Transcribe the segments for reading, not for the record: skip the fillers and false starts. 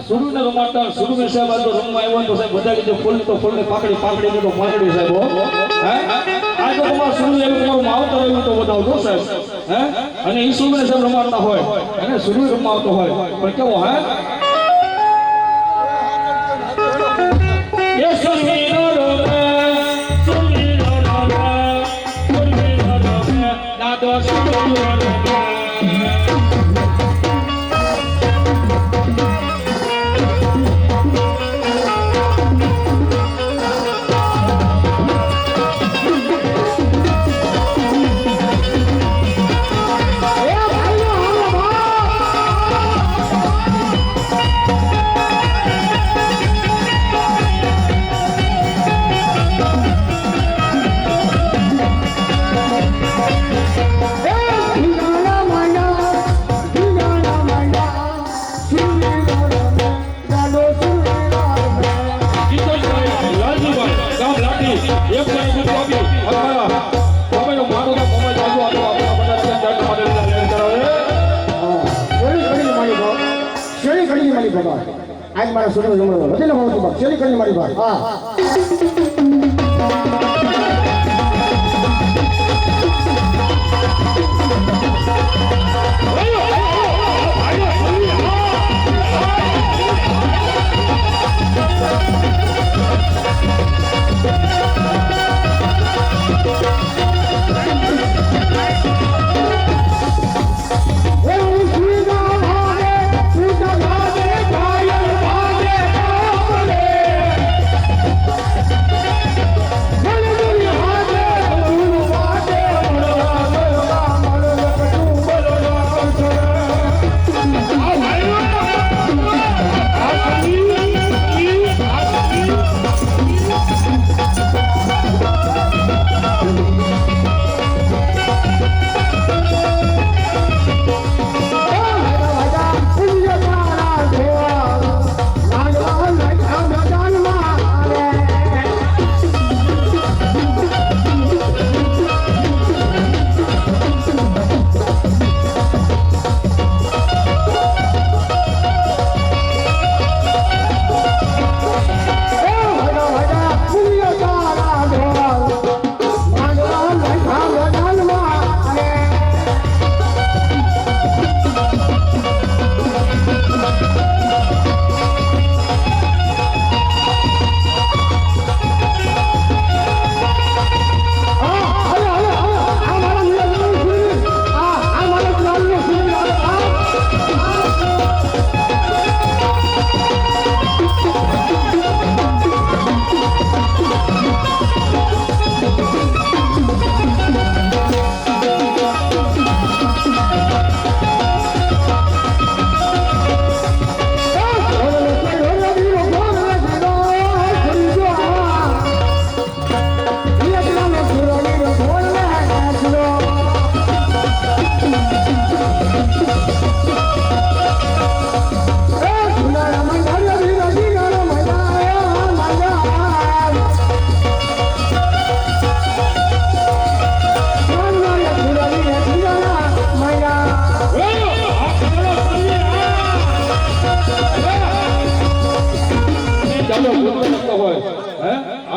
સુરુને રમાડતા સુરુને સાહેબ આ તો રમવા આવ્યો તો સાહેબ બધા કીધું ફૂલ તો ફૂલને પાકડી પાકડી તો મારડી સાહેબ હે આ તો તમારું સુરુ એવું તમારું માવતર આવ્યું તો બતાવજો સાહેબ હે અને ઈ સુરુને સાહેબ રમાડતા હોય અને સુરુ રમાવતો હોય પણ કેવો હે એ સુરીનો રોવે સુરીનો રોવે સુરીનો રોવે દાદો સુરીનો રોવે आज मारा सुनो जमरो बदले हो तो चली करी मारी बात हां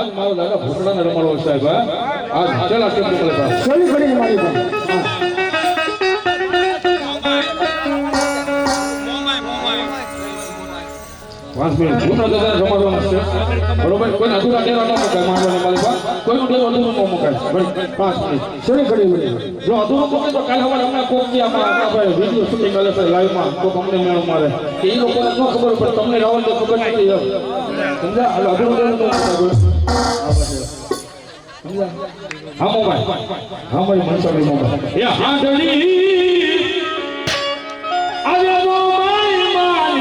આજ મારો દાદા ભૂતડાને રમાડવો સાહેબ હા આજ છેલ્લા સ્ટેપ નીકળે સાહેબ છેલ્લી ઘડીની મારી ભાઈ હા 5 મિનિટ ભૂતડા દાદાને રમાડવાનો છે બરોબર કોઈ અધૂરા ડેરા ન મુકાય માંડવાને મારી પાસે કોઈ ડેરો અધૂરો ન મુકાય ભાઈ 5 મિનિટ છેલ્લી ઘડી મળી જો અધૂરો મૂકે તો કાલે સવારે અમને કોક કે આપણા ભાઈ વિડિયો શૂટિંગ કરે છે લાઈવમાં તો અમને મેળ મારે કે એ લોકોને ન ખબર પડે તમને રાવણ તો ખબર નથી સમજા હાલો અધૂરો ડેરો ન મુકાય સમજા હા મોબાઈલ હા ભાઈ મનસાભાઈ મોબાઈલ એ હાડલી આજે મોબાઈલ મારી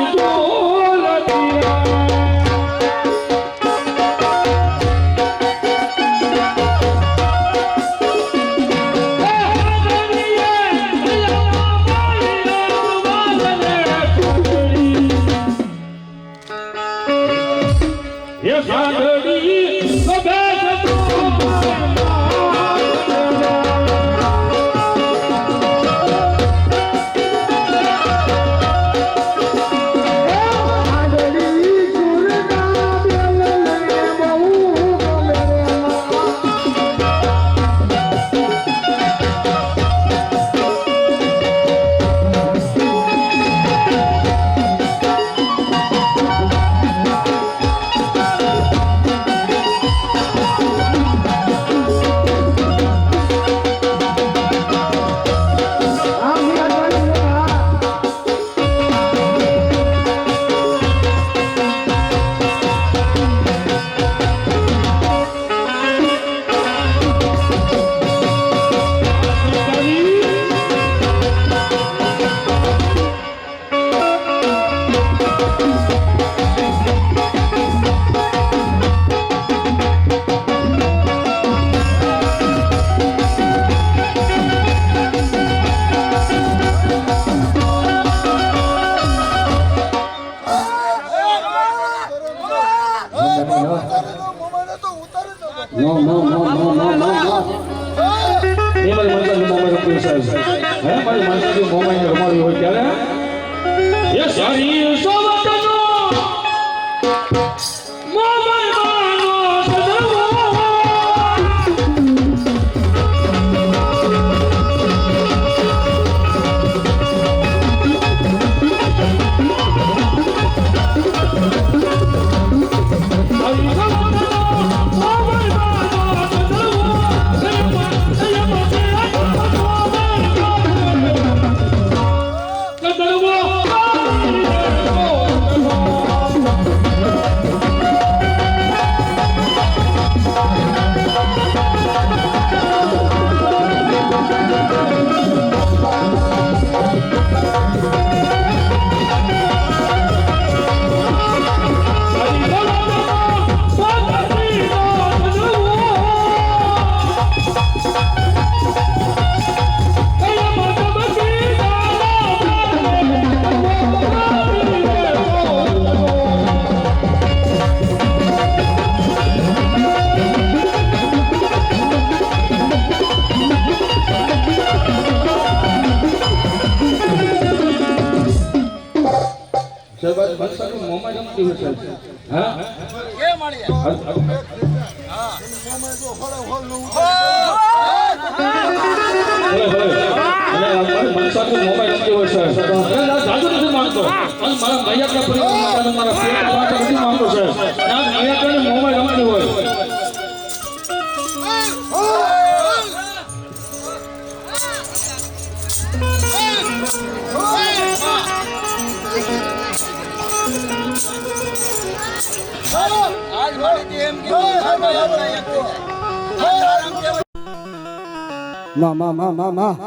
માં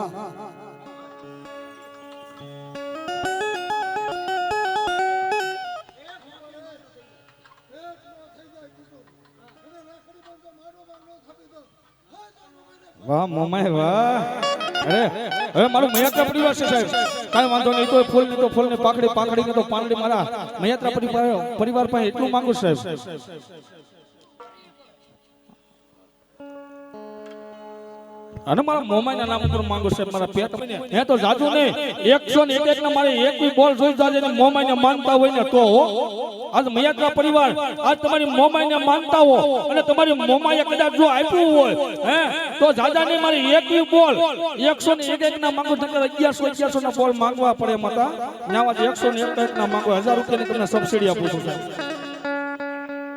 વાહ મોમાય વાહ અરે હવે મારો મયાત્રા પરિવાર છે સાહેબ કાંઈ વાંધો નહીં તો ફૂલ ની તો ફૂલ ને પાકડી પાકડી ને તો પાંદડી મારા મયાત્રા પરિવાર પાસે એટલું માંગુ સાહેબ અને મારા મોમાઈના નામ ઉપર માંગુ છે મારા પેટ હે તો જાજુ નહીં 101 ના મારે એક બી બોલ જોઈ જાજે ને મોમાઈને માનતા હોય ને તો આજ મયાત્રા પરિવાર આજ તમારી મોમાઈને માનતા હો અને તમારી મોમાએ કદાચ જો આપ્યું હોય હે તો જાજાને મારી એક બી બોલ 101 ના માંગુ નકર 1100 ના બોલ માંગવા પડે માતા ન્યાવા 101 ના માંગો 1000 રૂપિયાની તમને સબસિડી આપું છું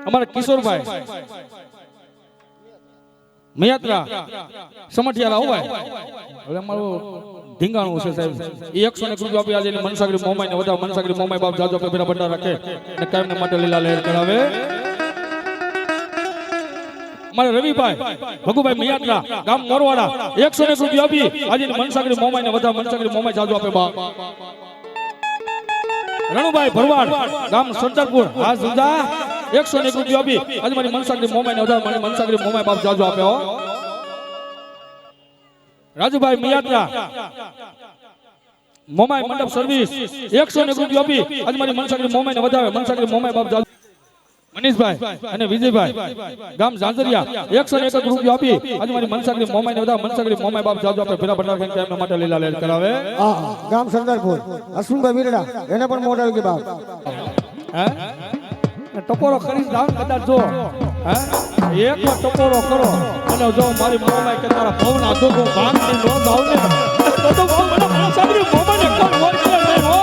અમારા કિશોરભાઈ મયાત્રા સમઠિયારા હો ભાઈ હવે અમારું ઢીંગાણું છે સાહેબ એ 101 રૂપિયા આપી આજે મનસાગરી મોમાઈને વધાવ મનસાગરી મોમાઈ બાપ જાજો પેલા બંડા રાખે અને કાયમને માટે લીલા લહેર કરાવે મારે રવિભાઈ ભગુભાઈ મયાત્રા ગામ મોરવાડા 101 રૂપિયા આપી આજે મનસાગરી મોમાઈને વધાવ મનસાગરી મોમાઈ જાજો આપે બા રણુભાઈ ભરવાડ ગામ સરદારપુર હા સુજા 101 રૂપિયા આપી આજે મારી મનસાગરી મોમાઈને વધાવ મને મનસાગરી મોમાઈ બાપ જાજો આપે હો રાજુભાઈ મયાત્રા મોમાઈ મંડપ સર્વિસ 101 રૂપિયા આપી આજે મારી મનસાગરી મોમાઈને વધાવે મનસાગરી મોમાઈ બાપ જાજો મનીષભાઈ અને વિજયભાઈ ગામ ઝાંઝરિયા 101 રૂપિયા આપી આજે મારી મનસાગરી મોમાઈને વધાવે મનસાગરી મોમાઈ બાપ જાજો આપે ભેરા ભંડાર ખાઈને એમના માટે લીલા લહેર કરાવે ગામ સરદારપુર અશ્વિનભાઈ વીરડા એને પણ મોઢા કે બાપ હે ટપોરો કરી જાવ કદાચ જો હે એકવાર ટપોરો કરો અને જો મારી મોમાઈ કે તારા ભવના દુખો ભાંગની નો દાવ ને તો મને મનસાગરી મોમાઈને કોણ હોય કે નહીં હો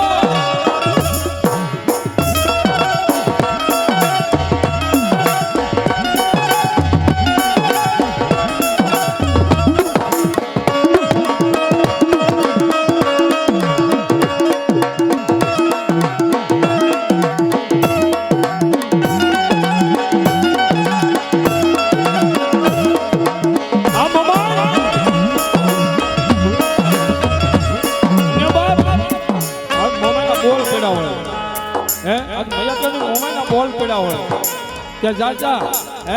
કે જાજા હે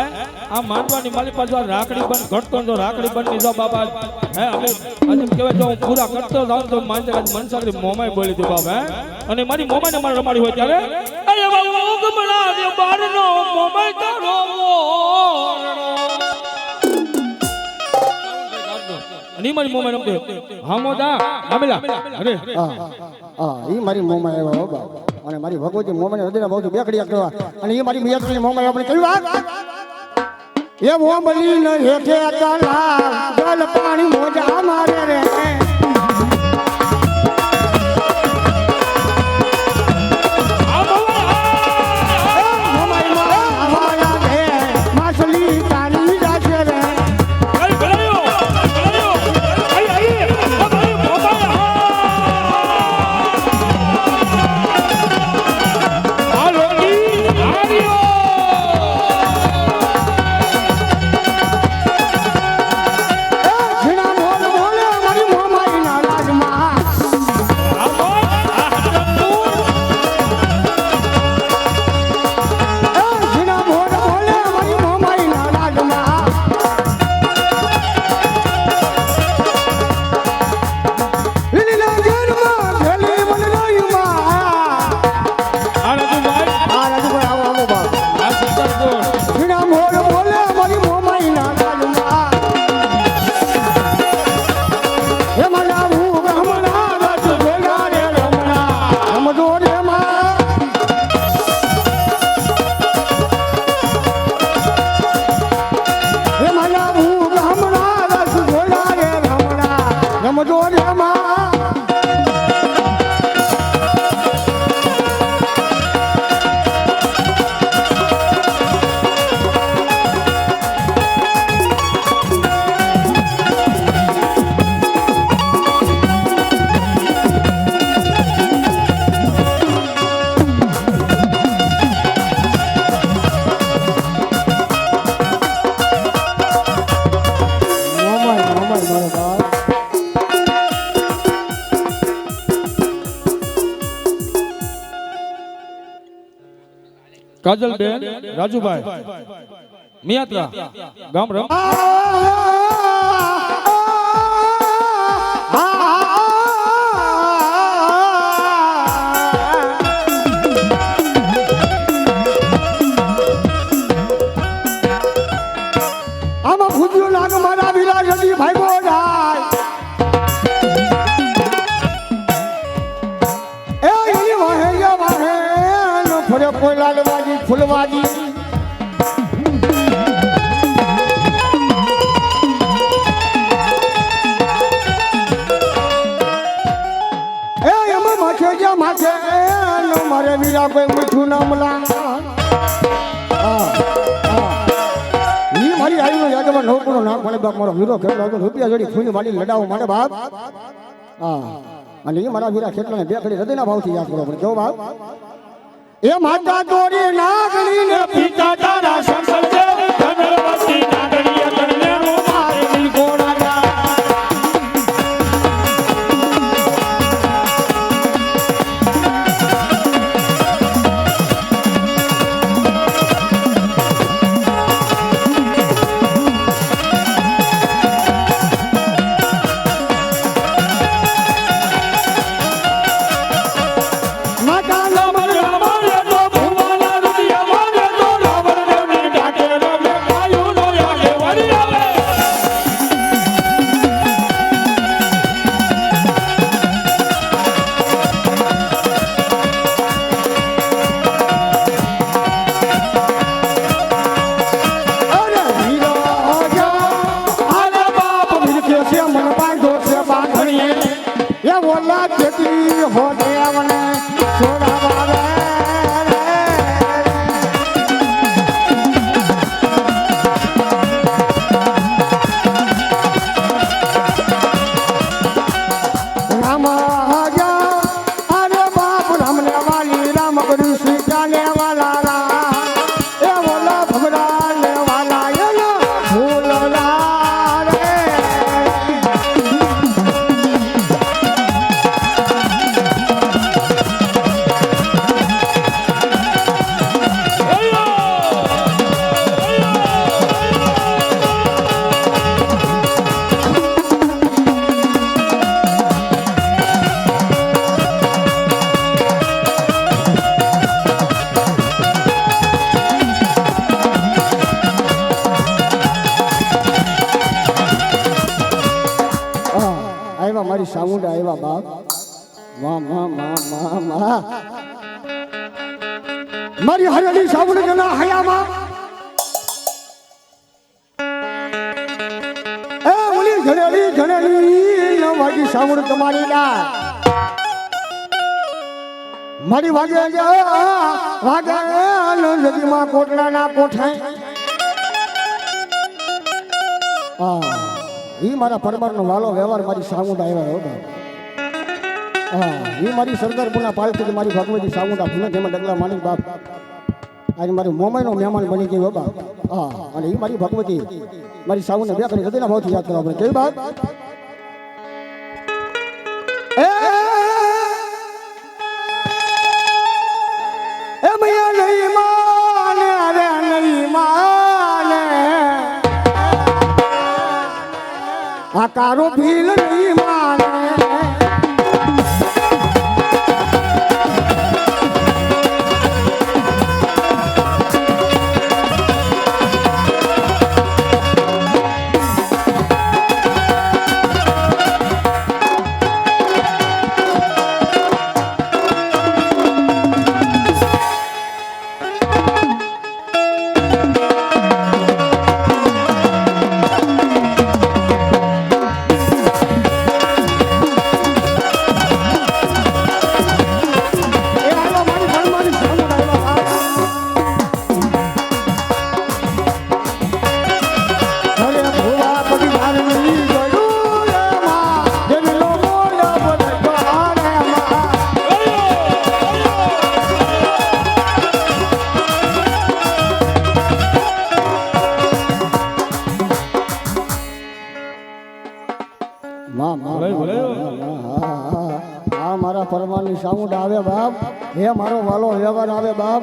આ માંડવાની માલી પાછો રાખડી બંધ ઘટતો તો રાખડી બંધ ની જો બાબા હે અમે આજે કહેવાય જો હું પૂરા કરતો જાઉં તો માંડે મનસાગરી મોમાઈ બોલી દે બાબા અને મારી મોમાઈને મારે રમાડી હોય ત્યારે અરે બાબા ઉગમણા દે બારનો મોમાઈ તારો અને મારી મોમાઈ રમતે હામોદા આમેલા અરે ઈ મારી મોમાઈ આવ્યા બાપ અને મારી ભગવતી મોમાઈને હૃદયના બહુ બેકડિયા કરવા અને એ મારી મિયાત્રાની મોમાઈ આપણે કહ્યું વાત એ મોમલી ન હેઠે તલા જલ પાણી મોજા મારે રે કાજલ બેન રાજુભાઈ મિયાત્રા ગામ રમ આમાં ભૂજ્યું લાગ મારા વિલા જડી ભાઈ બોડા ભલે કોઈ લાલવાજી ફૂલવાજી એ એમાં માથે જ્યાં માથે નો મારે વીરા કોઈ મીઠું ના મલા મારી આવીને યાદમાં નવકુનો નામ મળે બાપ મારો વીરો કેટલો રૂપિયા જોડી ફૂલી વાળી લડાવો માટે બાપ હા અને એ મારા વીરા ખેતલાને બે ઘડી હૃદયના ભાવથી યાદ કરો પણ કેવો બાપ એ માતા દોરી નાગણી ને પિતા તારા સંસદ ધનવતી નાગણી કણને નો મારે દિલ કોડાના મારી સામુંડા આવ્યા બાપ વાહ વાહ વાહ વાહ વાહ મારી હરેલી સામુંડા જના હયામાં એ ઓલી ઘડેલી ન વાગી સામુંડ તમારી ના મારી વાગે વાગે નદીમાં કોટડાના કોઠે ઈ મારા પરમારનો વાલો વ્યવહાર મારી સામુંડા આવ્યા હોતા ઈ મારી સરદારપુરના પાલથી મારી ભગવતી સામુંડા ભૂને જેમાં ડગલા માની બાપ આજે મારી મોમાઈનો મહેમાન બની ગયો બાપા અને ઈ મારી ભગવતી મારી સામુંડા બે કરી હૃદયના ભાવથી યાદ કરવા પડે કેવી બાપ એ મૈયા નહીં માને અરે નહીં માને આ કારો ભીલ નહીં માને મારા પરમારની સામુંડા આવે બાપ હે મારો વાલો વ્યવહાર આવે બાપ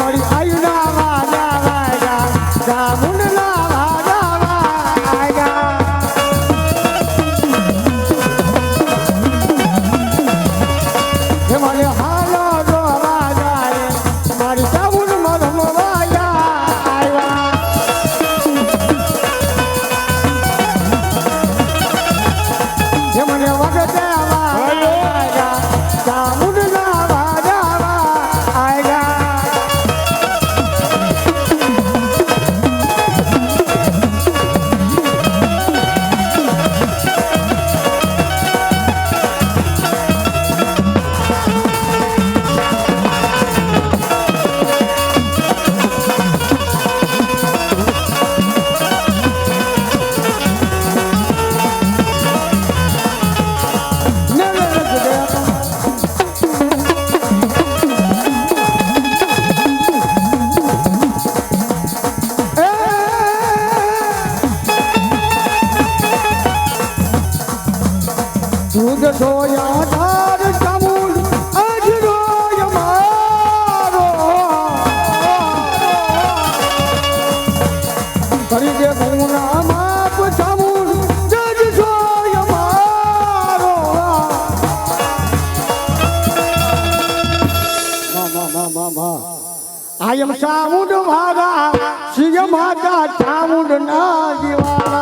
મારી આયુના વાજા વાજા સામુંડા आएगा चामुंडा बाजावा आएगा दूध सोया धार चामुंड अजरो यमारो करी दे गुना माप चामुंड जज सो यमारो मा I am चामुंड भागा सिया माता चामुंड ना दीवाना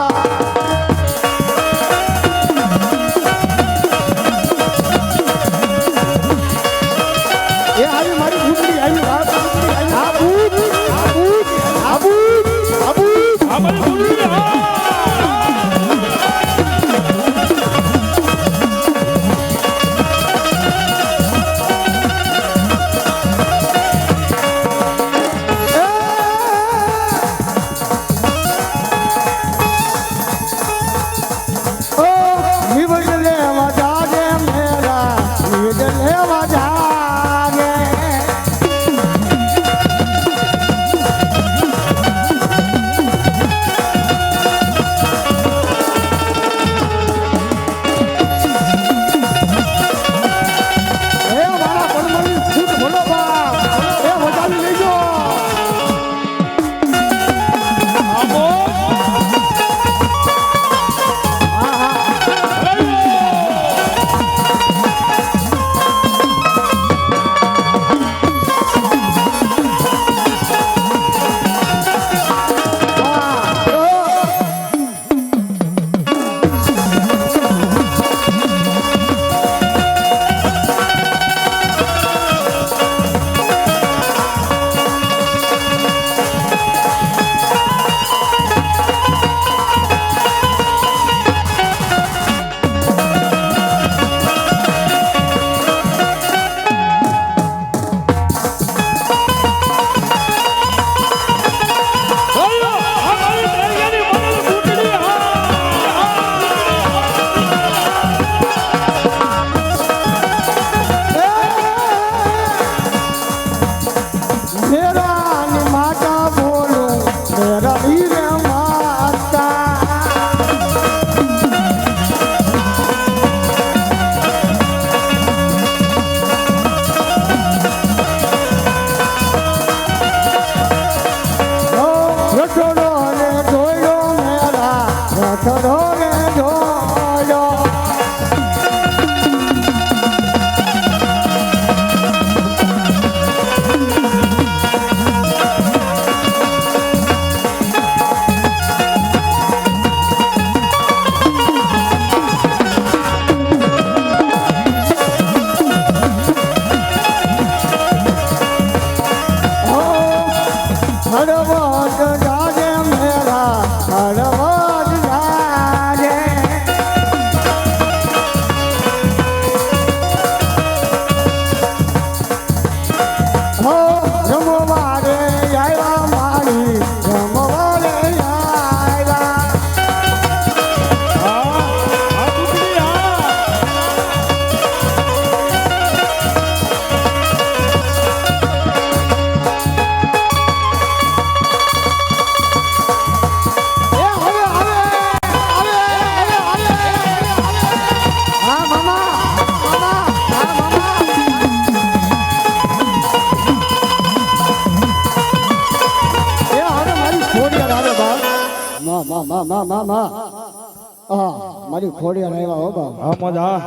ये आई हमारी भूतड़ी आई आबू हमारी बोली મારી ખોડિયા આવ્યા હો બા હા મજા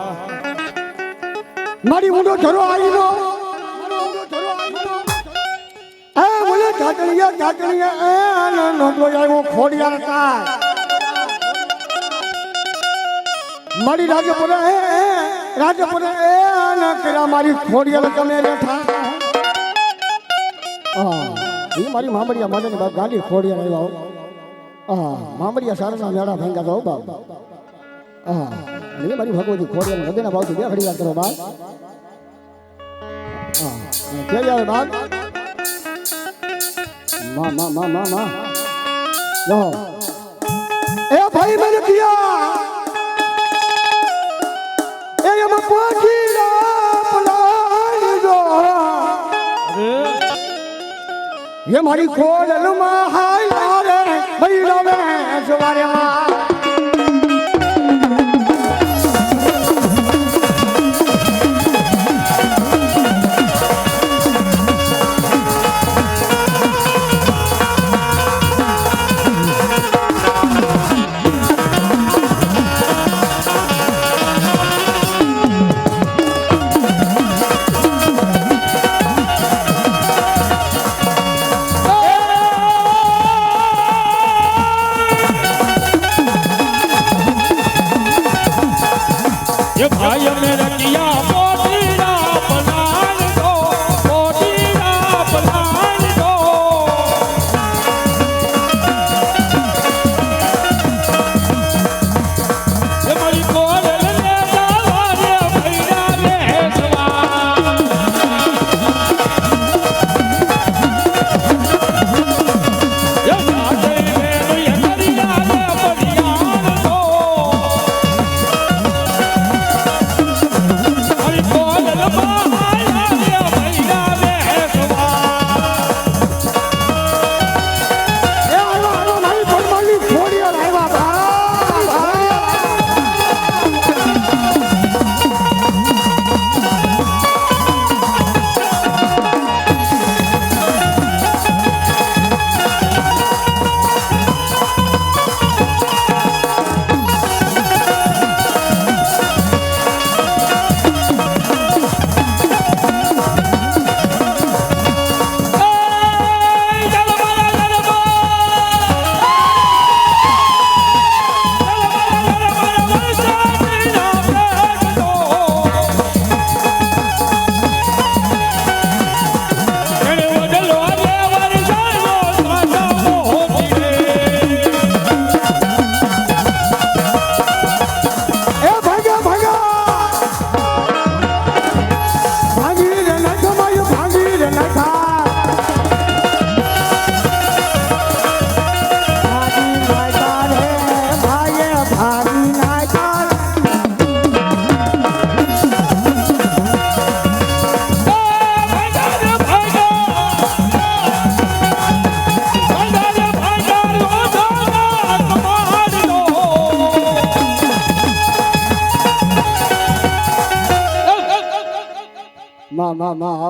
મારી ઊંડો ધરો આવીનો એ બોલે ઢાકણીયા એ નોંધો આવ્યો ખોડિયા કા મારી રાજે બોલે રાજપુર એ નકરા મારી ખોડિયાલ તમે બેઠા એ મારી મામડિયા માતાની બાપ ગાડી ખોડિયાલ આવ્યા મામડિયા સારના મેળા ભાંગા તો બાપ એ મારી ભગવતી ખોડિયાલ હૃદયના ભાવથી બે ઘડી વાત કરો બાપ કેવી આવે બાપ માં લો એ ભાઈ મેરે કિયા એ યમ પોખીરા પલાણ જો ये मारी खोल में हाय लारे भैया में सवारे मां भाई मेरा किया मोतीरा बनान दो मोतीरा बनान दो ये मारी कोल ले दावारे भैया बेसवा ये जाते में ये करिया ले बढ़ियान दो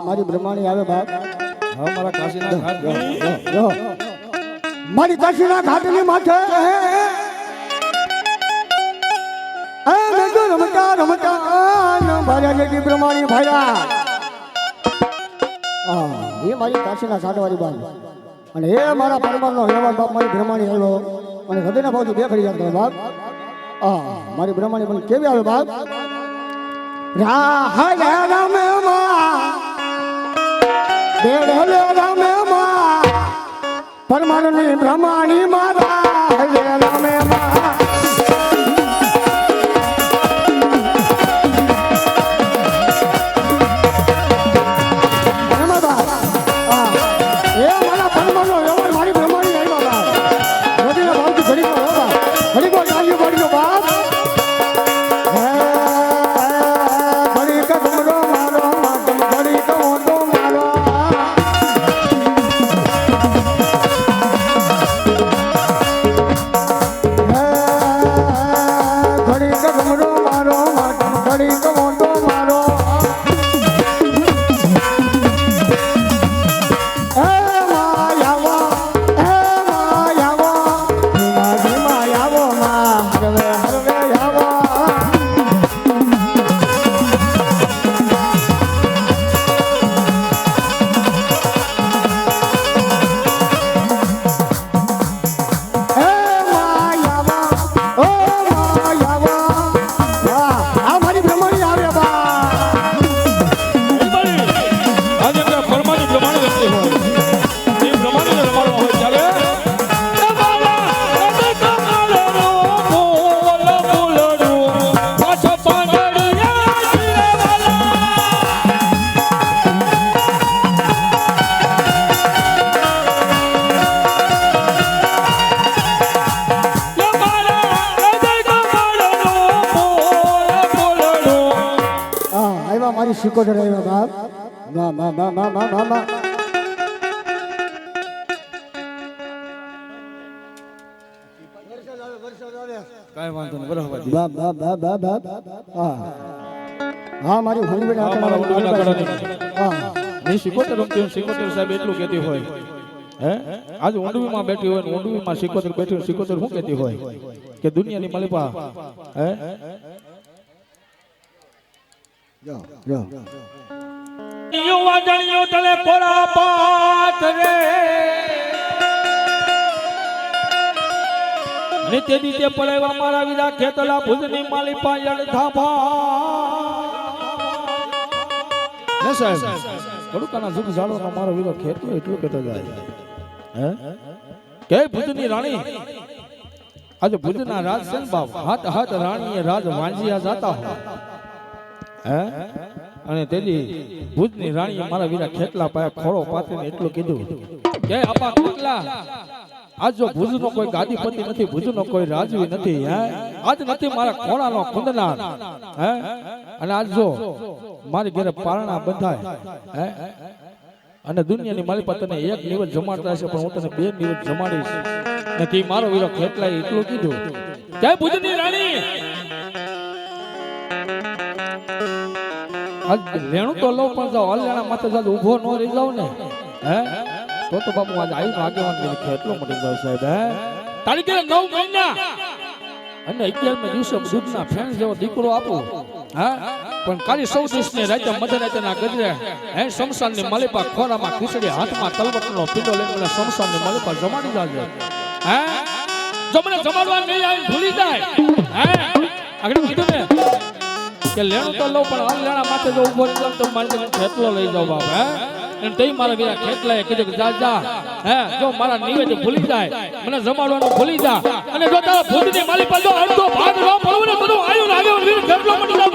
મારી બ્રહ્માણી આવે બાપ હા મારા કાશીના ઘાટ જો મારી કાશીના ઘાટની માથે એ મેં તો રમતા ભાર્યા જેટલી બ્રહ્માણી ભાર્યા એ મારી કાશીના સાડવાળી બાપ અને એ મારા પરમારનો વ્યવહાર બાપ મારી બ્રહ્માણી આવ્યો અને હૃદયના ભાવથી બે ખડી જાય બાપ મારી બ્રહ્માણી પણ કેવી આવે બાપ રાહ રામે પરમાણુની બ્રહ્માણી મારા રામે મારી બ્રહ્માણી આવી બાપ ઘડી પડ્યો બાપ આવ્યા મારી સિકોતર આવ્યા બાપ મા મા મા મા મા મા મા કાંઈ વાંધો નહીં બરાબર બાપ બાપ બાપ બાપ બાપ હા હા મારી હોળી બેટા હા, મારા હોળીના કડાની. હા ની સિકોતર રમતી હોય, સિકોતર સાહેબ એટલું કહેતી હોય હે આજ ઊંડવીમાં બેઠી હોય ને ઊંડવીમાં સિકોતર બેઠી હોય, સિકોતર શું કહેતી હોય કે દુનિયાની માલિપા હે જાઓ જાઓ યુવા જણિયો તને પોળા પાત રે નિત્ય દિત્ય પડાવ્યા મારા વિરા ખેતલા ભુજની માલિપા યડધાભા ને સાહેબ કડુકાના જુગ ઝાડોનો મારો વિરો ખેતલો એટલું કહેતો જાય હે કે ભુજની રાણી આજે ભુજના રાજ છે ને બાપ હાથ હાથ રાણીએ રાજ વાંજિયા જાતા હો હે અને તેજી ભુજની રાણીએ મારા વીરા ખેતલા પાયા ખોળો પાથરીને એટલું કીધું કે આપા ખેતલા આજ જો ભુજનો કોઈ ગાદીપતિ નથી, ભુજનો કોઈ રાજવી નથી હે આજ નથી મારા ખોળાનો ખુંદનાર હે અને આજ જો મારી ઘરે પારણા બંધાય હે અને દુનિયાની મારી પાસે તને એક નિવેદ જમાડતા છે પણ હું તને બે નિવેદ જમાડીશ ને કે મારો વીરો ખેતલાએ એટલું કીધું કે ભુજની રાણી આજ લેણું તો લઉં પણ જાઓ અલેણા માથે જાજ ઊભો ન રહી જાવ ને હે તો બાપુ આજ આવ્યું આગેવાન ખેતલો મટી જાવ સાહેબ હે તારી ઘરે 9 મહિના અને 11મે દિવસે દૂધના ફેણ જેવો દીકરો આપું હા પણ કાલી 100 દિવસની રાતે મધરાતના ગજરે હે શમશાનની માલિપા ખોરામાં ખીચડી હાથમાં તલવટનો પીંડો લઈને મને શમશાનની માલિપા જમાડી જાજે હે જો મને જમાડવા નહીં આવી ભૂલી જાય હે આગળ કીધું ને કે લેણું તો લઉં પણ આ લેણા માથે જો ઊભો રહી જાવ તો મારી ખેતલો લઈ જાવ બાપ હે અને તઈ મારા વીરા ખેતલાએ કીધું કે જા જા હે જો મારા નિવેદ ભૂલી જાય મને જમાડવાનું ભૂલી જા અને જો તારા ભૂતની માલિપા જો અડધો ભાગ ન પડવું ને બધું આયુ ને આગળ વીર ખેતલો મટી જાવ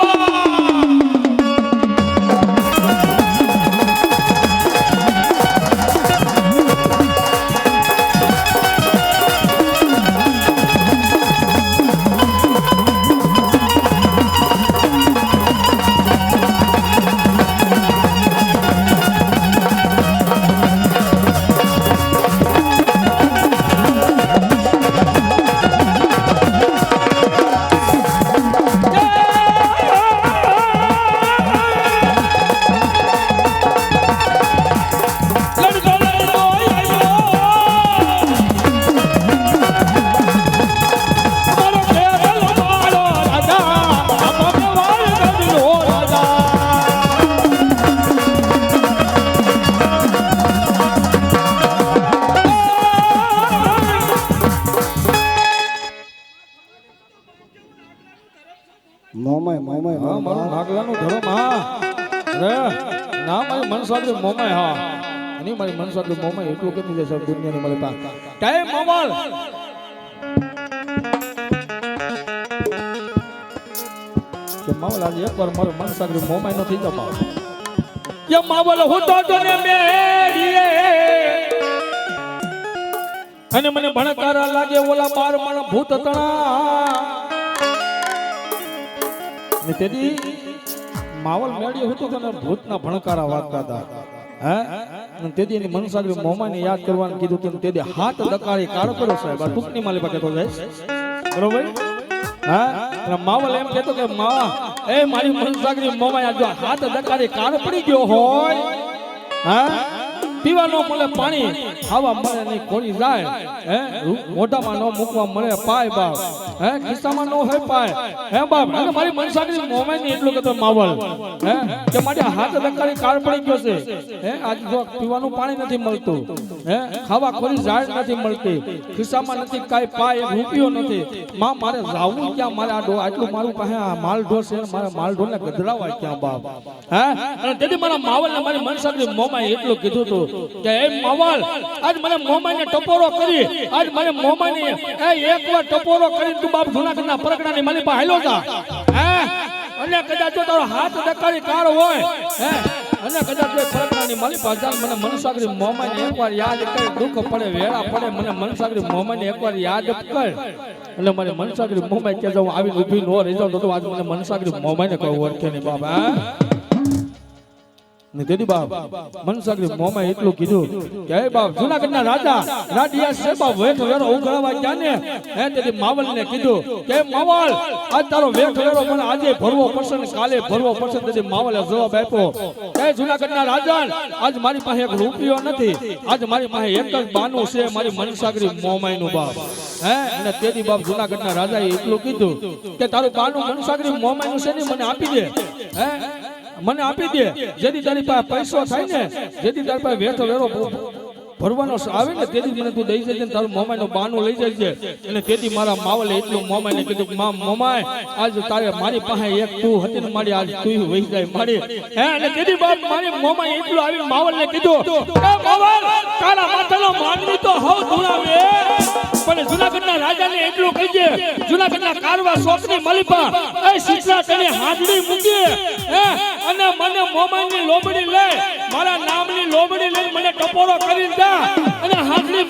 મોમાય મોમાય હા મારું નાગલાનું ધર્મ હા અરે ના મારી મનસાગરી મોમાય હા અને મારી મનસાગરી મોમાય એટલું કહેતી જાય સાહેબ દુનિયાની માલિપા ટાઈમ મોમાલ કે માવલ આજે એકવાર મારો મનસાગરી મોમાય નો થઈ જપા કે માવલ હું તો તને મેડીએ અને મને ભણકારા લાગે ઓલા બાર મારા ભૂત તણા ને તેદી માવલ મેળ્યો હતો તને ભૂતના ભણકારા વાગતા હતા હે અને તેદી એની મનસાગરી મોમાને યાદ કરવાનું કીધું કે તેદી હાથ દકાળી કાળ કર્યો સાહેબ આ ટૂંકની માલિપા કહેતો જાય બરોબર હા અને માવલ એમ કહેતો કે મા એ મારી મનસાગરી મોમાએ જો હાથ દકાળી કાળ પડી ગયો હોય હા પીવાનો મળે પાણી ખાવા મળે નહીં ખોરી જાય હે મોઢામાં ન મૂકવા મળે પાય બાપ હે ખિસ્સામાં ન હોય પાય હે બાપ અને મારી મનસાગરી મોમાઈ ને એટલું કહેતો માવલ હે કે મારી હાથ દકાળી કાળ પડી ગયો છે હે આજ જો પીવાનું પાણી નથી મળતું હે ખાવા ખોરી જાય નથી મળતી ખિસ્સામાં નથી કાઈ પાય એક રૂપિયો નથી માં મારે જાવું ક્યાં મારે આટલું મારું પાસે આ માલ ઢોર છે મારે માલ ઢોરને ગધરાવાય ક્યાં બાપ હે અને તેથી મારા માવલ ને મારી મનસાગરી મોમાઈ એટલું કીધું હતું કે એ માવલ આજ મને મોમાઈને ટપોરો કરી આજ મને મોમાઈને એકવાર ટપોરો કરી તું બાપ જૂનાગઢના પરગણાની માલિપા હાલ્યો જા હે અને કદાચ જો તારો હાથ દકાળી કાળ હોય હે અને કદાચ જો પરગણાની માલિપા જા મને મનસાગરી મોમાઈને એકવાર યાદ કર દુઃખ પડે વેળા પડે મને મનસાગરી મોમાઈને એકવાર યાદ કર એટલે મને મનસાગરી મોમાઈ કે જાઉં આવીને ઊભી નો રહી જાઉં તો આજ મને મનસાગરી મોમાઈને કહું ઓળખે નહીં બાપ હે ને તેથી બાપ મનસાગરી મોમાં એટલું કીધું કે હે બાપ જુનાગઢના રાજા રાડિયા છે બાપ વેઠ વેરો ઉઘરાવા ગયા ને હે તેથી માવલને કીધું કે માવલ આજ તારો વેઠ વેરો મને આજે ભરવો પડશે ને કાલે ભરવો પડશે. તેથી માવલે જવાબ આપ્યો કે જુનાગઢના રાજા આજ મારી પાસે એક રૂપિયો નથી, આજ મારી પાસે એક જ બાનું છે મારી મનસાગરી મોમાઈનું બાપ. હે અને તેથી બાપ જુનાગઢના રાજાએ એટલું કીધું કે તારું બાનું મનસાગરી મોમાઈનું છે ને મને આપી દે. હે મને આપી દે, જેથી તારી પાસે પૈસો થાય ને, જેથી તારી પાસે વેઠો વેરો ભરવાનો આવે ને તેથી મને તું દઈ જજે, તારું મોમાઈનું બાનું લઈ જજે. અને તેથી મારા માવલે એટલું મોમાઈને કીધું કે મોમાઈ આજ તારે મારી પાસે એક તું હતી ને મારી આજ તું વહી જાય મારી. હે અને તેથી બાપ મારી મોમાઈ એટલું આવી માવલને કીધું કે માવલ તારા માથાનો માનવી તો હવ ધુણાવે, પણ જુનાગઢના રાજાને એટલું કહીજે જુનાગઢના કારવા સોસની મલીપા એ શીતળા તને હાજરી મૂકી. હે અને મને મોમાઈની લોબડી લે, મારા નામની લોબડી લઈ મને ટપોરો કરી દે અને હાજરી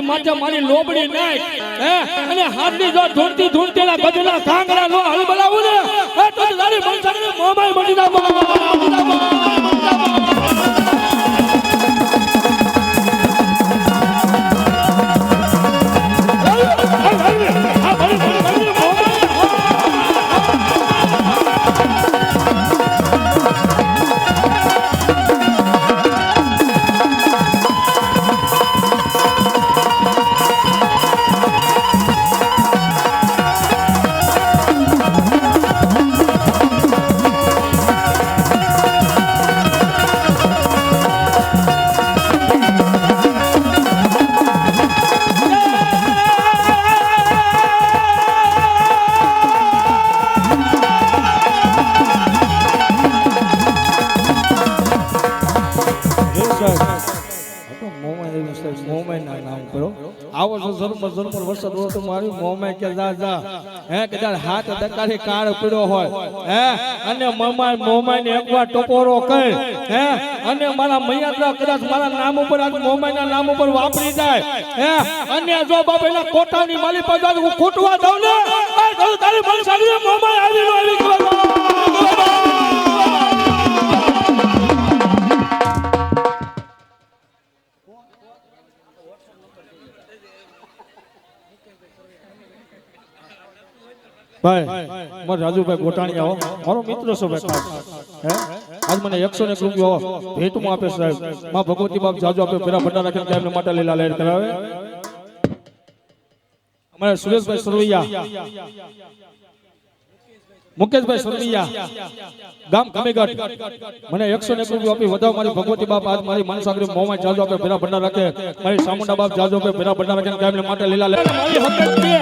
માથે મારી લોબડી નાખ. હે અને હાજરી જો ધૂણતી ધૂણતીના ગજના કાંગડા નો હલ બનાવું ને તો તારી મનસાગરી મોમાઈ મટી જા. આવો છો ઝરમર વરસાદ તો મારી મોમાઈ કે જા હે કદાચ હાથ દકારી કાળ પડ્યો હોય હે અને મોમાઈ ને એકવાર ટપોરો કર હે અને મારા મૈયાત્રા કદાચ મારા નામ ઉપર આ મોમાઈના નામ ઉપર વાપરી જાય હે અને જો બાપ એના કોટાની માલી પર હું ખોટવા દઉં ને તારી મનસાગરી મોમાઈ આવી ભાઈ મારો રાજુભાઈ ગોટાણી આવો મારો મિત્ર છો ભાઈ. હે આજ મને 101 રૂપિયા ભેટમાં આપે સાહેબ. માં ભગવતી બાપ જાજો આપે પેલા ભંડાર રાખીને કાયમને માટે લીલા લહેર કરાવે. અમારે સુરેશભાઈ સરવૈયા મુકેશભાઈ સરવૈયા ગામ કમીગઢ મને 101 રૂપિયા આપી વધાવ મારી ભગવતી બાપ આજ મારી મનસાગરી મોમાઈ જાજો આપે પેલા ભંડાર રાખે મારી સામુંડા બાપ જાજો આપે પેલા ભંડાર રાખીને કાયમને માટે લીલા લહેર મારી હકત છે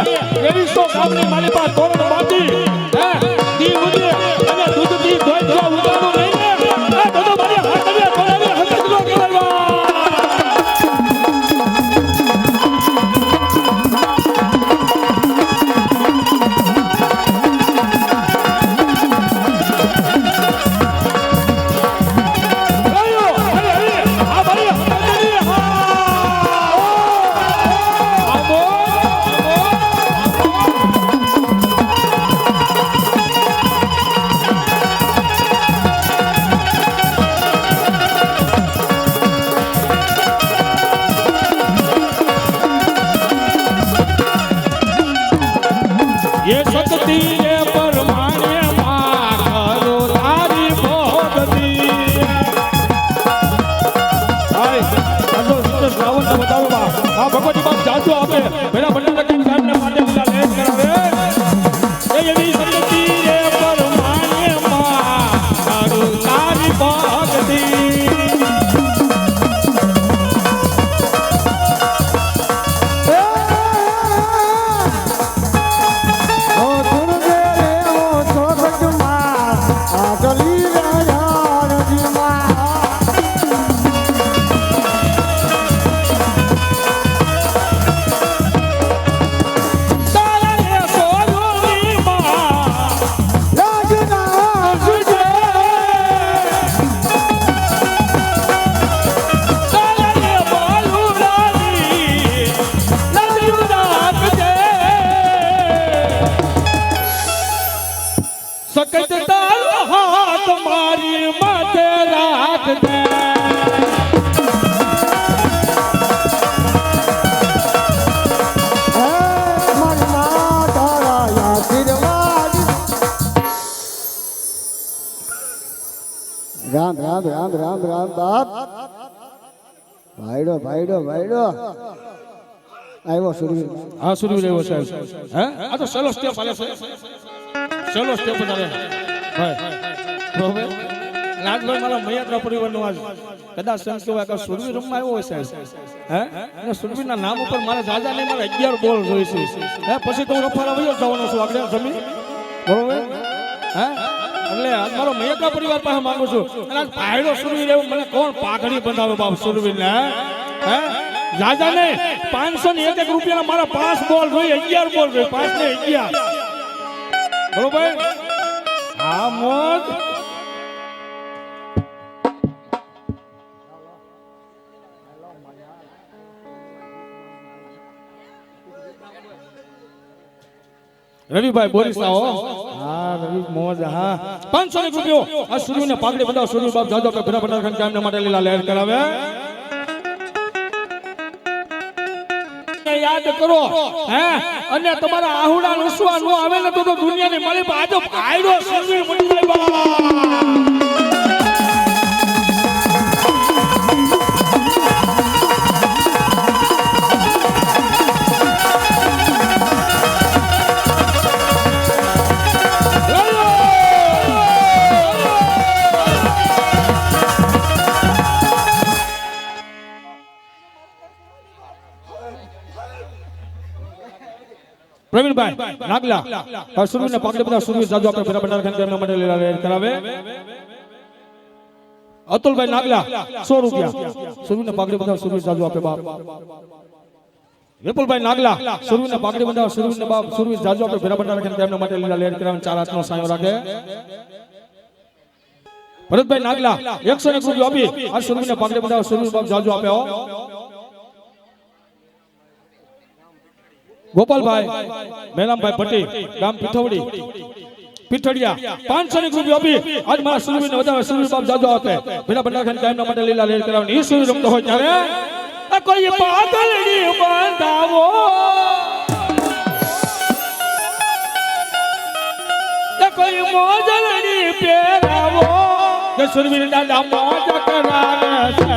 એવી સો ગામની મારી પાસે તોરણ બાંધી હે દી ઉડી અને દૂધ દી ધોઈ જો ઉડાડો નહીં ને આ બધો મારી હાથે તોરાવી હકત નો કહેવાય. ये शक्ति ये परमाने मां करो तारी भोगती हाय जाजो सिस्टर श्रावण ने बताओ बा आ भगवती बाप जाजो आपे मेरा भंडार के काम ने माटे पूरा लेट करावे ये भी शक्ति ये परमाने मां करो तारी भोगती सकत ताल हाथ રામ રામ રામ રામ રામ બાપ ભાઈડો ભાઈડો ભાઈડો આવ્યો સુરવીર હા સુરવીર આવ્યો સાહેબ હે આ તો ચલો સ્ટેપ હાલે છે ચલો સ્ટેપ વધારે ભાઈ બરોબર રાજભાઈ મારા મૈયાત્રા પરિવારનો આજ કદાચ સંત કહેવાય કે સુરવીર રમવા આવ્યો હોય સાહેબ હે અને સુરવીરના નામ ઉપર મારા દાદાને મારા 11 બોલ જોઈ છે હે પછી તો હું રફારા વયો જવાનો છું આગળ જમીન બરોબર હે એટલે આજ મારો મૈયાત્રા પરિવાર પાસે માંગુ છું અને આજ ભાઈડો સુરવીર એવો મને કોણ પાઘડી બંધાવે બાપ સુરવીરને હે રાજા ને 501 રૂપિયાના મારા 5 બોલ જોઈએ 11 બોલ જોઈએ 5 ને 11 બરોબર હા મોજ રવિભાઈ બોરીસ આવો હા રવિ મોજ હા 501 રૂપિયો આ સુરવીને પાઘડી બંધાવ સુરવી બાપ જાજો કે ભરા ભરા ખાન કામને માટે લીલા લહેર કરાવે યાદ કરો હે અને તમારા આહુડા લસવા નો આવે ને તો દુનિયાની માલી આજો ભાઈડો સુરવીર મળી જાય બા પ્રવીણભાઈ નાગલા સુરવીરને પાઘડી બધા સુરવીર જાજો આપણે ભરા ભંડાર ખાન કામના માટે લીલા લહેર કરાવે અતુલભાઈ નાગલા 100 રૂપિયા સુરવીરને પાઘડી બધા સુરવીર જાજો આપે બાપ વિપુલભાઈ નાગલા સુરવીરને પાઘડી બધા સુરવીરને બાપ સુરવીર જાજો આપે ભરા ભંડાર ખાન કામના માટે લીલા લહેર કરાવે 4 હાથનો સાયો રાખે ભરતભાઈ નાગલા 101 રૂપિયા આપી આ સુરવીરને પાઘડી બધા સુરવીર બાપ જાજો આપે હો ગોપાલભાઈ મેલામભાઈ ભટ્ટી ગામ પીઠવડી પીઠડિયા 501 રૂપિયા આપી આજ મારા સુરવીરને વધારે સુરવીર બાપ જાજો આપે ભેલા ભંડાર ખાન કાયમના માટે લીલા લહેર કરાવવાની એ સુરવીર રમતો હોય ત્યારે આ કોઈ પાતળડી બાંધાવો આ કોઈ મોજલડી પહેરાવો કે સુરવીર દાદા મોજ કરાવે છે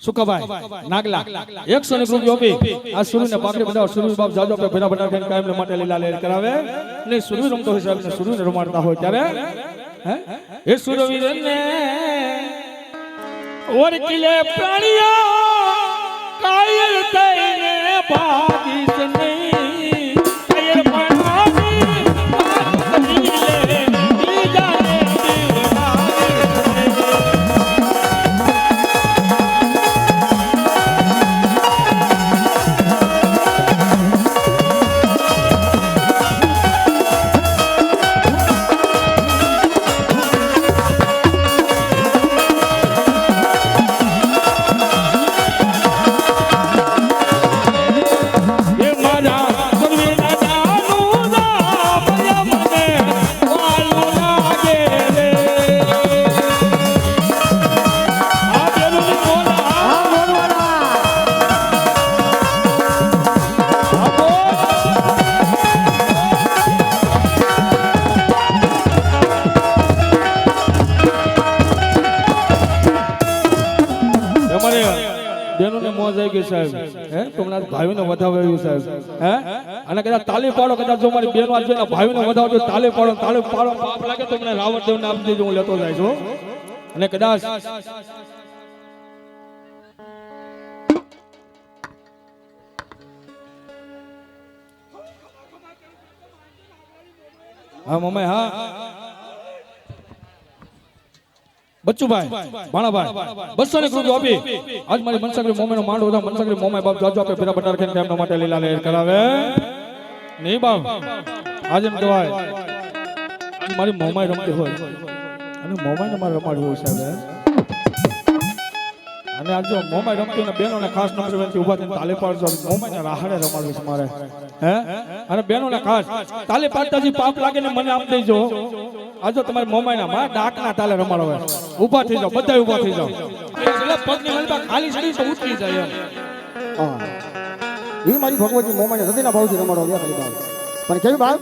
સુકાભાઈ નાગલા 101 રૂપિયા આપી આ સુરવીરને પાઘડી બંધાવ સુરવીર બાપ જાજો આપે ભેરા ભંડાર ખાન કાયમને માટે લીલા લહેર કરાવે ને સુરવીર રમતો હોય સાહેબ ને સુરવીર રમાડતા હોય ત્યારે હે એ સુરવીરને ઓરકીલે પ્રાણિયા કાયર થઈને ભાગીશ નહીં કાયર ભાઈઓને વધાવ્યું સાહેબ હે અને કદાચ તાલી પાડો કદાચ જો મારી બેનો આજ ભાઈઓને વધાવજો તાલી પાડો પાપ લાગે તો મને રાવણ દેવને આપી દેજો હું લેતો જાય છું અને કદાચ હા મમ્મી હા બચ્ચુભાઈ ભાણાભાઈ 200 રૂપિયા આપી આજ મારી મનસકરી મોમેનો માંડો હતા મનસકરી મોમાઈ બાપ જાજો આપે ફેરા બટાર ખાઈને તેમના માટે લીલા લહેર કરાવે નહીં બાપ આજ એમ કહેવાય આજ મારી મોમાઈ રમતી હોય અને મોમાઈને મારે રમાડવું હોય સાહેબ અને આજ જો મોમાઈ રમતી ને બેનોને ખાસ નંબર વેનથી ઊભા થઈને તાલે પાડજો મોમાઈને રાહડે રમાડવી છે મારે હે અને બેનોને ખાસ તાલે પાડતાજી પાપ લાગે ને મને આપ દેજો આજો તમારી મોમાઈના માં ડાકના તાલે રમાડવા ઊભા થઈ જાઓ બધા ઊભા થઈ જાઓ એટલે પગની હલકા ખાલી સડી તો ઉતરી જાય એમ હા એ મારી ભગવતી મોમાને હૃદયના ભાવથી રમાડો ગયા કરી બાપ પણ કેવી બાપ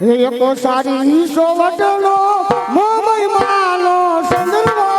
હે એક સારી સોવટનો મોમઈ માનો સંદર્ભ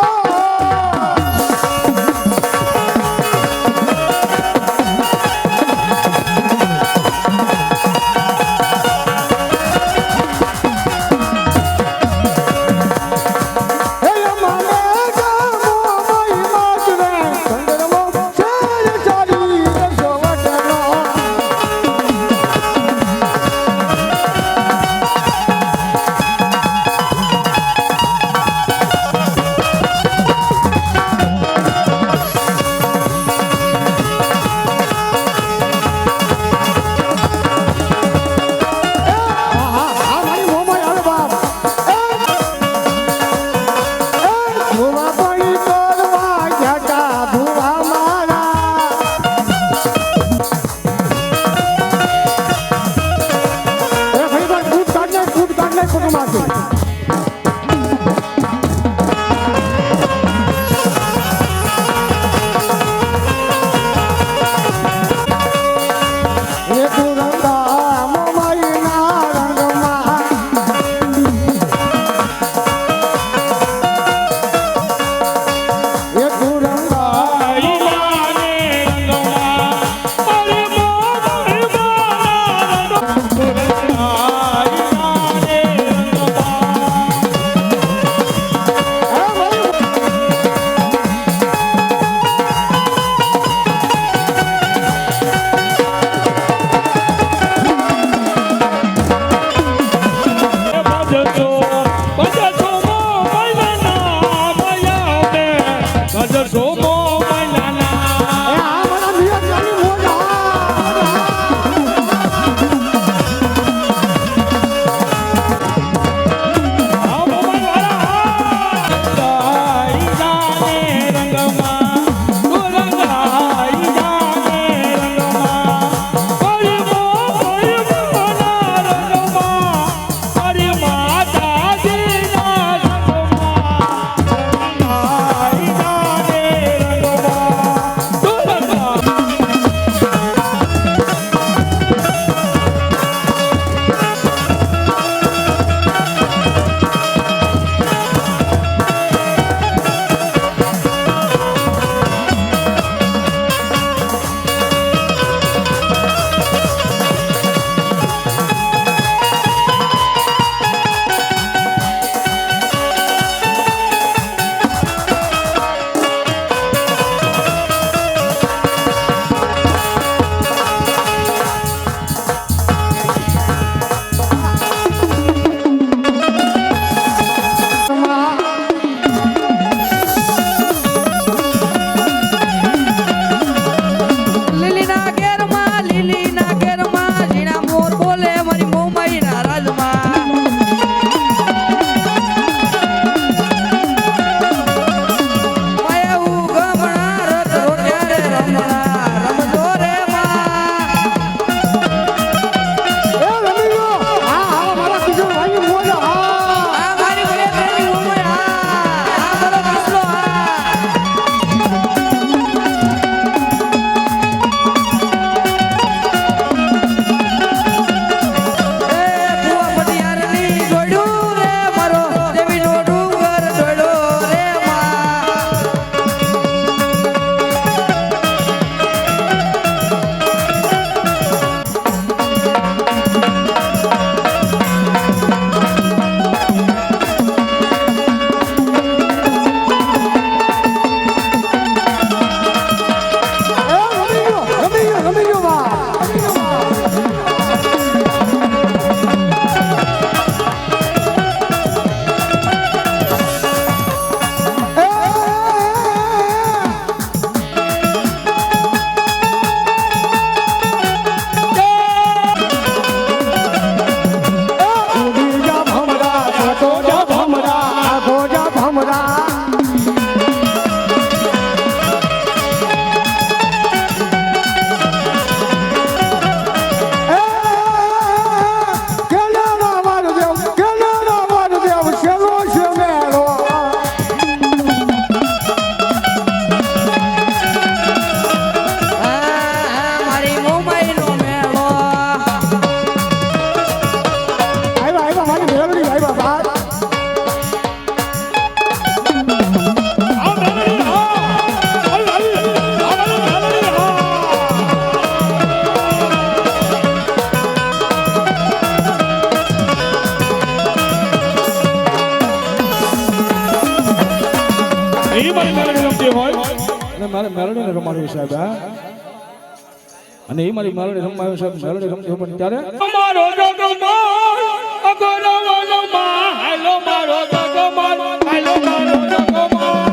મારે મેલડીને રમાડવી સાહેબ હા અને એ મારી મેલડી રમાડવી સાહેબ મેલડી રમતી પણ ત્યારે મારો જગમાલ અગરવાલો માં હાલો મારો જગમાલ હાલો મારો જગમાલ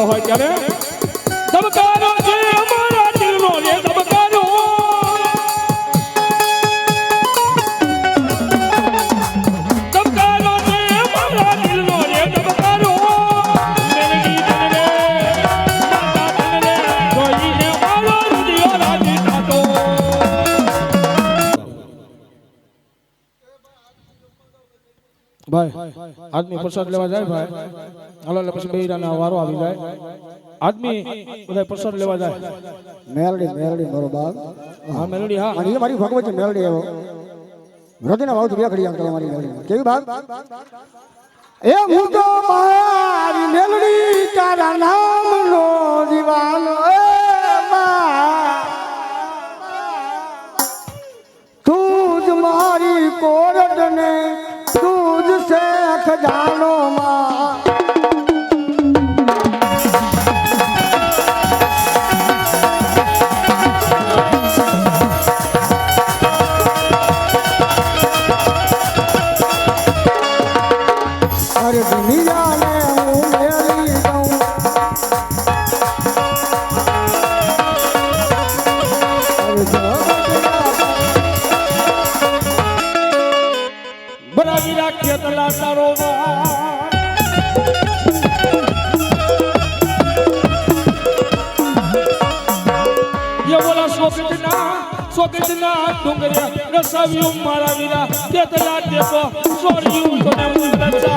હોય ત્યારે ધબકારો છે અમારા દિલનો રે ધબકારો ધબકારો છે અમારા દિલનો રે ધબકારો મેલડી તને માતા તને જોઈને મારો હૃદય રાજી થતો ભાઈ આદમી પ્રસાદ લેવા જાય ભાઈ હાલો એટલે પછી બૈરાના વારો આવી જાય આદમી બધા પ્રસાદ લેવા જાય મેલડી મેલડી મારો બાપ હા મેલડી હા અને એ મારી ભગવતી મેલડી એવો હૃદયના ભાવથી બે ઘડી આમ તો મારી મેલડી કેવી બાપ એ હું તો મારી મેલડી તારા નામનો દીવાનો એ તું જ મારી કોરટ ને તું જ છે ખજાનો માં અરે દુનિયાને હું મેળી દઉં બનાવી રાખીએ તલા તારો ये बोला सोगजना डुंगरिया रसावियों मारा वीरा तेतला देतो सोरियों तो ने मुंडचा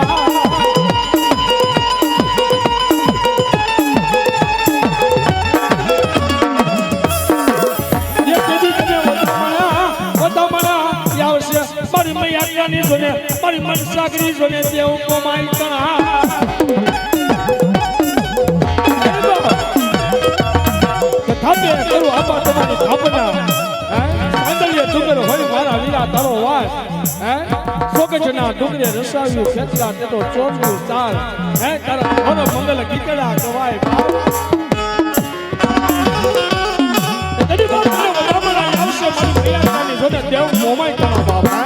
ये कदी कने वतामणा यावसे मारी मैयानी जोने मारी मनसागरी जोने देव को माईका થાપે કરું આપા તમારી થાપના હે આંદલિયા ડુંગર હોય મારા વીરા તારો વાસ હે સોગજના ડુંગરે રસાવ્યું ખેતલા તે તો ચોરનું ચાલ હે તારા ઘોનો મંગલ ગીતડા ગવાય તડી બાપ ને વધામણા આવશે મારી ભૈયાની જોને દેવ મોમાઈ તારા બાપ હે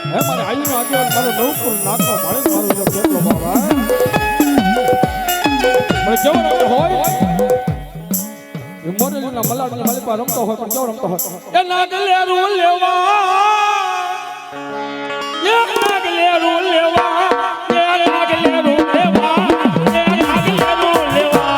હે મારે આયુનો આગેવાન મારો નવપુર નાખો મારે મારો કેટલો બાબા મને કેવો રમતો હોય એ મોરેલીના મલાડની માલિપા રમતો હોય પણ કેવો રમતો હોય એ નાગલેરું લેવા એ નાગલેરું લેવા એ નાગલેરું લેવા એ નાગલેરું લેવા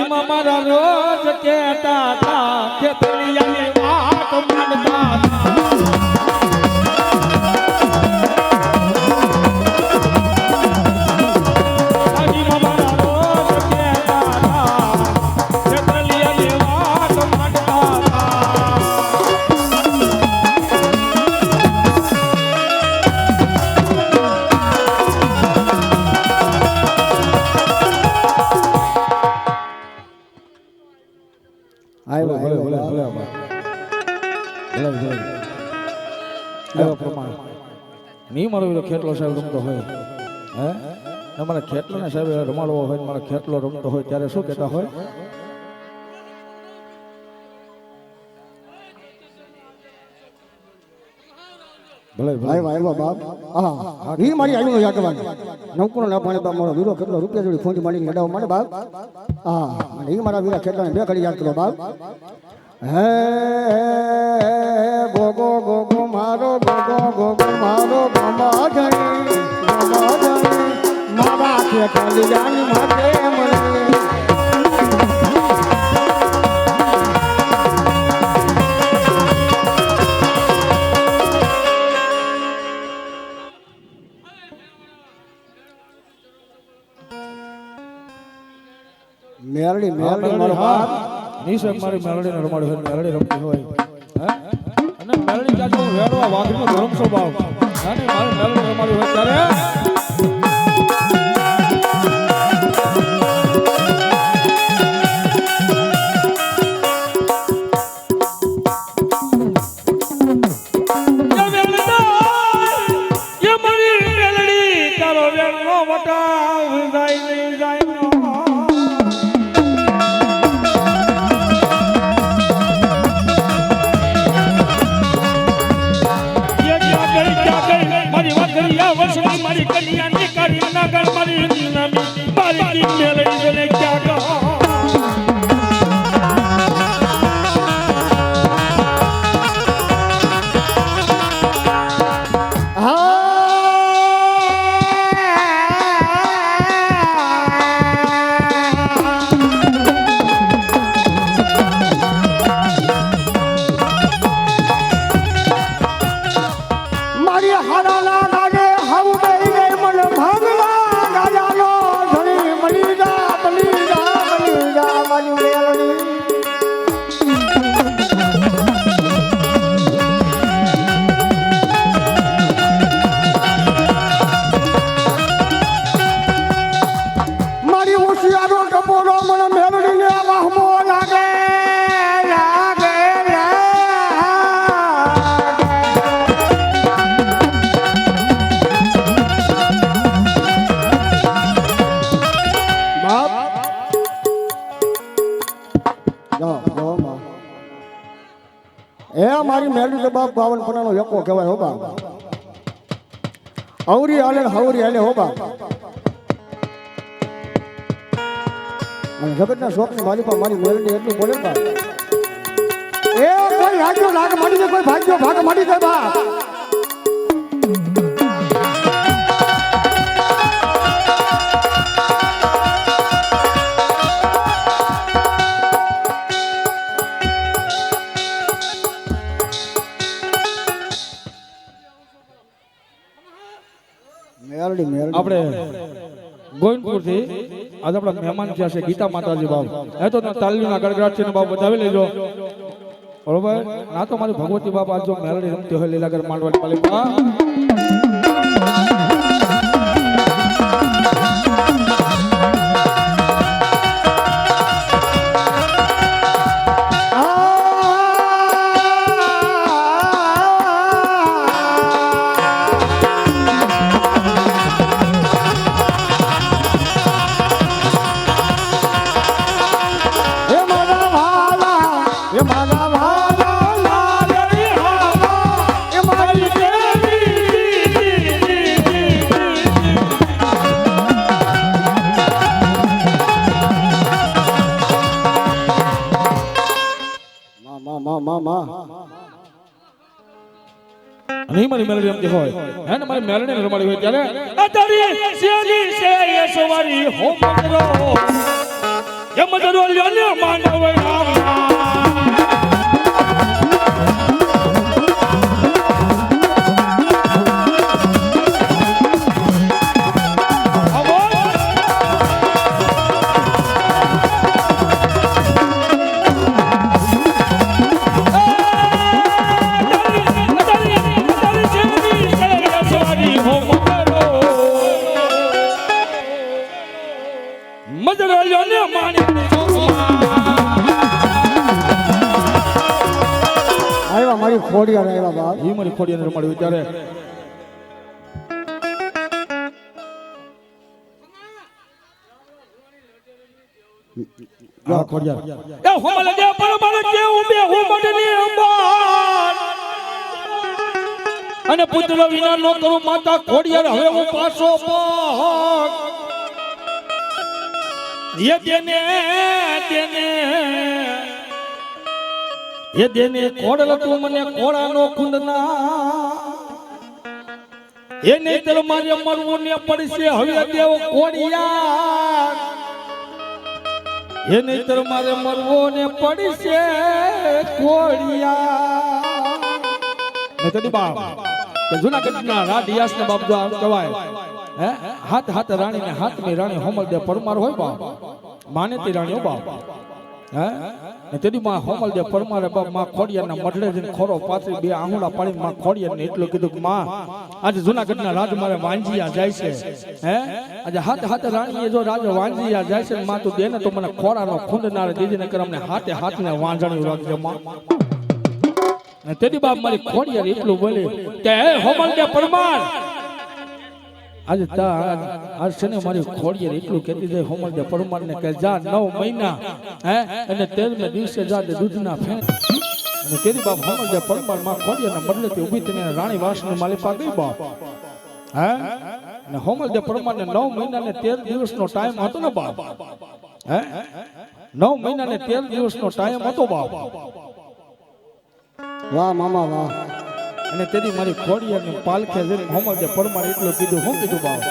યાદીમાં મારા રોજ કહેતા હતા ખેતરિયાની વાત માંડતા યાદીમાં મારા રોજ કહેતા હતા ખેતરિયાની વાત માંડતા આવ્યો ભલે ભલે આવ્યો ભલે ભલે એવા પ્રમાણે નહીં મારો પેલો ખેટલો સાહેબ રમતો હોય હે અમારા ખેટલો ને સાહેબ રમાડવો હોય ને મારા ખેટલો રમતો હોય ત્યારે શું કહેતા હોય ભલે ભલે આવ્યો બાપ હા ઈ મારી આવ્યો યાદ કરવાની નવકુનો ના પાણી બાપ મારો વીરો કેટલો રૂપિયા જોડી ફોંજી મારી લડાવ માટે બાપ હા અને ઈ મારા વીરા ખેતલાને બે ઘડી યાદ કરો બાપ હે ગોગો ગોગો મારો ગમા જણી મારા ખેતલિયાની માટે મને મેરડી મારો બાપ નિશક મારી મેલડીને રમાડ્યો હોય મેલડી રમતી હોય હે અને મેલડી જાજો વેડવા વાઘનો ધર્મ સ્વભાવ અને મારે મેલડી રમાડ્યો હોય ત્યારે મારી કન્યાની કરી નગર મારી નમી મારી મેલડી જને ક્યાં કહો મારી હારાલા ગાડે હવ બેઈ ગઈ મન ભાગલા ગાજાનો ધણી મળી જા મારી મેલડી મારી હોશિયારો ટપોરો મને મેલડીને વાહમો લાગે એ મારી મેલડી તો બાપ 52 પનાનો યકો કહેવાય હો બાપ હવરી હાલે હો બાપ અને જગતના શોખની માલિકા મારી મેલડી એટલું બોલે બાપ એ કોઈ ભાગ્યો લાગ માડી દે કોઈ ભાગ્યો ભાગ માડી દે બાપ આપણે ગોવિંદપુર થી આજ આપણા મહેમાન થયા છે ગીતા માતાજી બાપ એ તો તાલીના ગડગડાટ છે ને બાપ વધાવી લેજો બરોબર ના તો મારી ભગવતી બાપ આજ જો મેલડી રમતી હોય લીલાગર માંડવાની પાલિકા નહીં મારી મેલડી રમતી હોય હે ને મારી મેલડી રમાડી હોય ત્યારે અતારી સેલી સે એ સવારી હો મગરો એ મદરો લ્યો ને માનવ આવ્યા મારી ખોડિયાર આવ્યા બાપ એ મારી ખોડિયાને રમાડ્યું ત્યારે આ ખોડિયાર એ હોમલ દે પર મને કે ઉબે હોમડની અંબાર અને પુત્ર વિના નો કરું માતા ખોડિયાર હવે હું પાછો પગ ये देने ये देने कोडल तू मने कोड़ा नो खुंदना ये नहीं तर मारे मरवो ने पड़से हवे देव कोडिया ये नहीं तर मारे मरवो ने पड़से कोडिया ने तदी बाप के जूनागढ़ना राडियास ने बाप जो कवाय हाथ हाथ रानी ने हाथ में रानी होमल दे परमार होय बाप माने ती रानी हो बाप ने तेदी मां होमल दे परमार बाप मां खोडिया ना मडले दिन खोरो पाथरी बे आहुला पाड़ी मां खोडिया ने એટલું કીધું કે માं आज જૂનાગઢના રાજ મારે વાંજીયા જાય છે આજે હાથ હાથ રાણી જો રાજ વાંજીયા જાય છે માं તું દે ને તો મને ખોરાનો ખૂંદનાર દીદી ને કરમને હાથે હાથ ને વાંજણ્યું રાખજે માं ને તેદી બાપ મારી ખોડિયા એટલું બોલે કે હે હોમલ દે પરમાર आज आज से मारी खोड़ियार એટલું કહેતી જાય હોમલ દે પરમાર ને કે જા 9 મહિના અને 13મે દિવસે જા દે દૂધના ફેણ અને તેરી બાપ હોમલ દે પરમાર માં ખોડિયાર ના બદલે ઊભી થઈને રાણી વાસની માલિપા ગઈ બાપ અને હોમલ દે પરમાર ને 9 મહિના ને 13 દિવસનો ટાઈમ હતો ને બાપ 9 મહિના ને 13 દિવસનો ટાઈમ હતો બાપ વાહ મામા વાહ અને તેદી મારી ખોડિયાર ની પાલખે જઈને હોમલ દે પરમાર એટલું કીધું હું કીધું બાપ